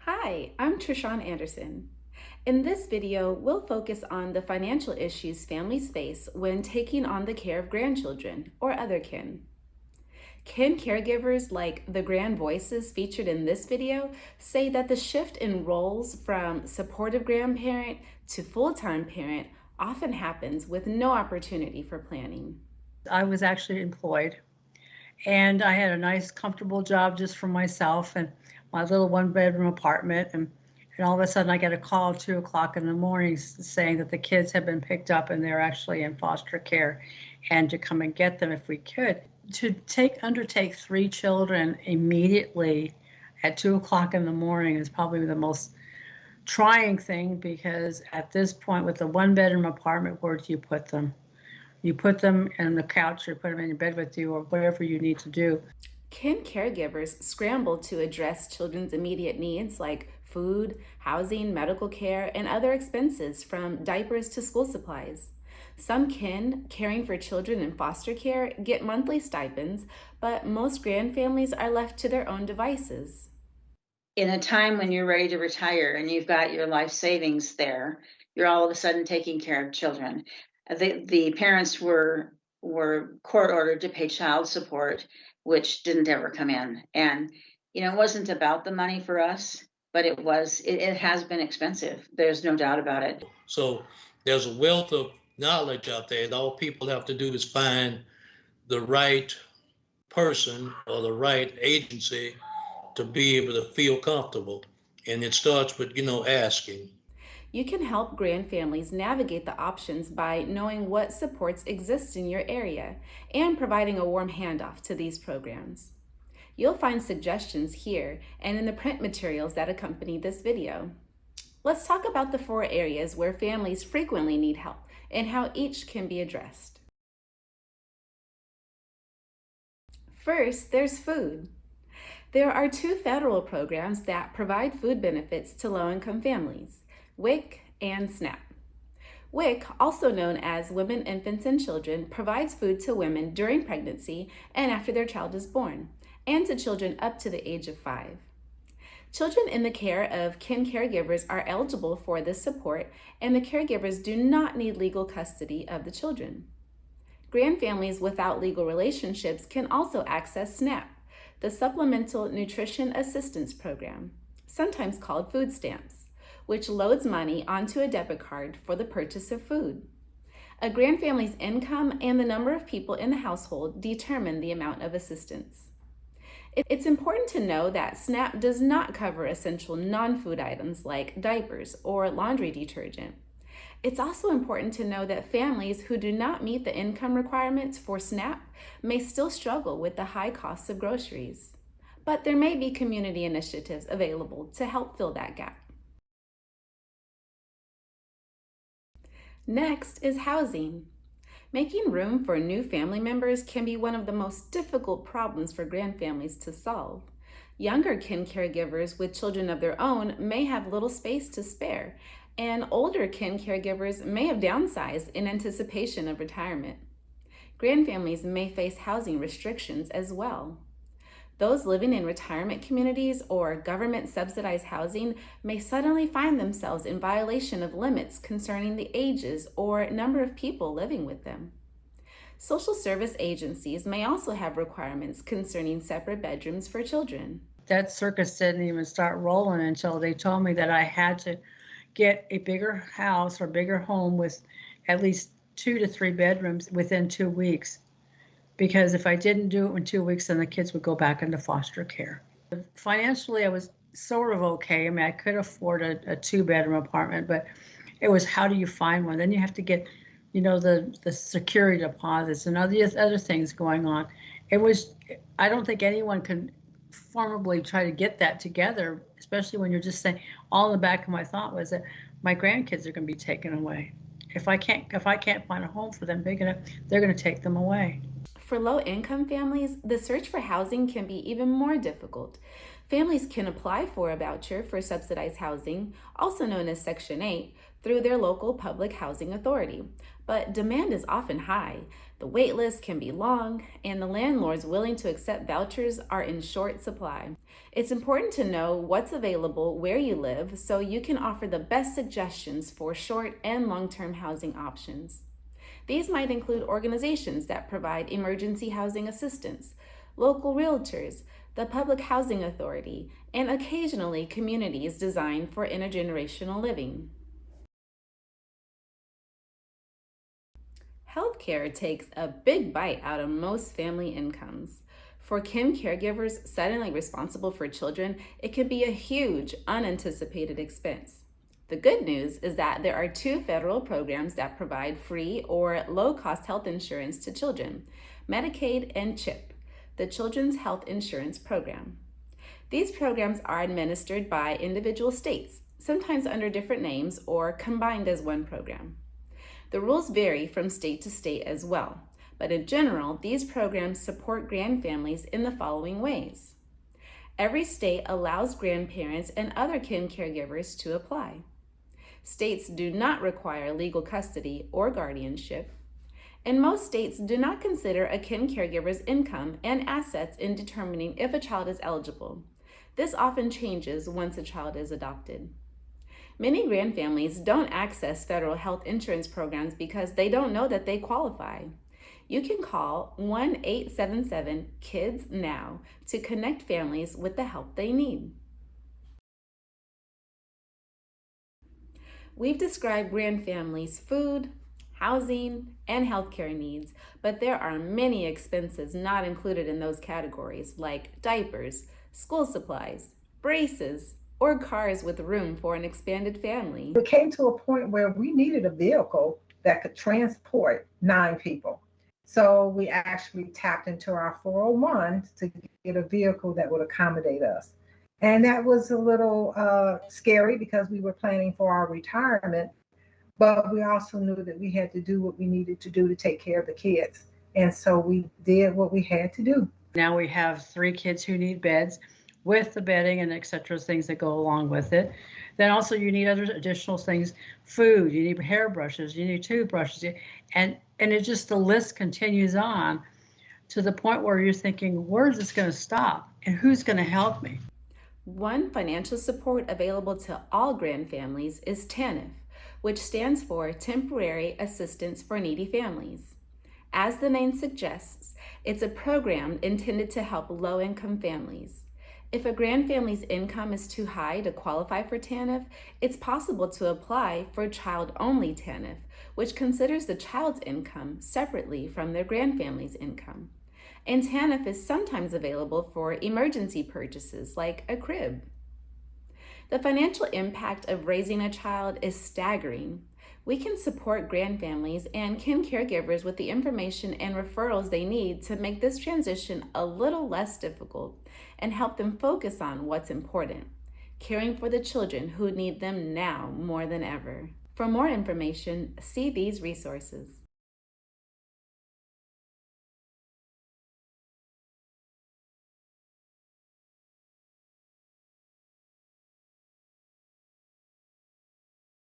Hi, I'm Trishawn Anderson. In this video, we'll focus on the financial issues families face when taking on the care of grandchildren or other kin. Kin caregivers like the grand voices featured in this video say that the shift in roles from supportive grandparent to full-time parent often happens with no opportunity for planning. I was actually employed and I had a nice, comfortable job just for myself and my little one-bedroom apartment. And all of a sudden, I get a call at 2 o'clock in the morning saying that the kids have been picked up and they're actually in foster care and to come and get them if we could. To undertake 3 children immediately at 2 o'clock in the morning is probably the most trying thing, because at this point, with a one-bedroom apartment, where do you put them? You put them on the couch or put them in your bed with you or whatever you need to do. Kin caregivers scramble to address children's immediate needs like food, housing, medical care, and other expenses from diapers to school supplies. Some kin caring for children in foster care get monthly stipends, but most grandfamilies are left to their own devices. In a time when you're ready to retire and you've got your life savings there, you're all of a sudden taking care of children. The parents were court ordered to pay child support, which didn't ever come in. And it wasn't about the money for us, but it has been expensive. There's no doubt about it. So there's a wealth of knowledge out there, and all people have to do is find the right person or the right agency to be able to feel comfortable. And it starts with, asking. You can help grandfamilies navigate the options by knowing what supports exist in your area and providing a warm handoff to these programs. You'll find suggestions here and in the print materials that accompany this video. Let's talk about the 4 areas where families frequently need help and how each can be addressed. First, there's food. There are 2 federal programs that provide food benefits to low-income families: WIC and SNAP. WIC, also known as Women, Infants, and Children, provides food to women during pregnancy and after their child is born, and to children up to the age of 5. Children in the care of kin caregivers are eligible for this support, and the caregivers do not need legal custody of the children. Grandfamilies without legal relationships can also access SNAP, the Supplemental Nutrition Assistance Program, sometimes called food stamps, which loads money onto a debit card for the purchase of food. A grandfamily's income and the number of people in the household determine the amount of assistance. It's important to know that SNAP does not cover essential non-food items like diapers or laundry detergent. It's also important to know that families who do not meet the income requirements for SNAP may still struggle with the high costs of groceries. But there may be community initiatives available to help fill that gap. Next is housing. Making room for new family members can be one of the most difficult problems for grandfamilies to solve. Younger kin caregivers with children of their own may have little space to spare, and older kin caregivers may have downsized in anticipation of retirement. Grandfamilies may face housing restrictions as well. Those living in retirement communities or government-subsidized housing may suddenly find themselves in violation of limits concerning the ages or number of people living with them. Social service agencies may also have requirements concerning separate bedrooms for children. That circus didn't even start rolling until they told me that I had to get a bigger house or bigger home with at least 2 to 3 bedrooms within 2 weeks. Because if I didn't do it in 2 weeks, then the kids would go back into foster care. Financially, I was sort of okay. I mean, I could afford a 2-bedroom apartment, but it was, how do you find one? Then you have to get, the security deposits and other things going on. I don't think anyone can formally try to get that together, especially when you're just saying, all in the back of my thought was that my grandkids are going to be taken away. If I can't find a home for them big enough, they're going to take them away. For low-income families, the search for housing can be even more difficult. Families can apply for a voucher for subsidized housing, also known as Section 8, through their local public housing authority. But demand is often high. The wait list can be long, and the landlords willing to accept vouchers are in short supply. It's important to know what's available where you live so you can offer the best suggestions for short and long-term housing options. These might include organizations that provide emergency housing assistance, local realtors, the Public Housing Authority, and occasionally communities designed for intergenerational living. Healthcare takes a big bite out of most family incomes. For caregivers suddenly responsible for children, it can be a huge, unanticipated expense. The good news is that there are 2 federal programs that provide free or low-cost health insurance to children, Medicaid and CHIP, the Children's Health Insurance Program. These programs are administered by individual states, sometimes under different names or combined as one program. The rules vary from state to state as well, but in general, these programs support grandfamilies in the following ways. Every state allows grandparents and other caregivers to apply. States do not require legal custody or guardianship, and most states do not consider a caregiver's income and assets in determining if a child is eligible. This often changes once a child is adopted. Many grandfamilies don't access federal health insurance programs because they don't know that they qualify. You can call 1-877-KIDS-NOW to connect families with the help they need. We've described grandfamilies' food, housing, and healthcare needs, but there are many expenses not included in those categories, like diapers, school supplies, braces, or cars with room for an expanded family. We came to a point where we needed a vehicle that could transport 9 people. So we actually tapped into our 401 to get a vehicle that would accommodate us. And that was a little scary because we were planning for our retirement, but we also knew that we had to do what we needed to do to take care of the kids. And so we did what we had to do. Now we have 3 kids who need beds with the bedding and et cetera, things that go along with it. Then also you need other additional things, food, you need hairbrushes, you need toothbrushes, and it just, the list continues on to the point where you're thinking, where's this going to stop and who's going to help me? One financial support available to all grandfamilies is TANF, which stands for Temporary Assistance for Needy Families. As the name suggests, it's a program intended to help low-income families. If a grandfamily's income is too high to qualify for TANF, it's possible to apply for child-only TANF, which considers the child's income separately from their grandfamily's income. And TANF is sometimes available for emergency purchases like a crib. The financial impact of raising a child is staggering. We can support grandfamilies and caregivers with the information and referrals they need to make this transition a little less difficult and help them focus on what's important, caring for the children who need them now more than ever. For more information, see these resources.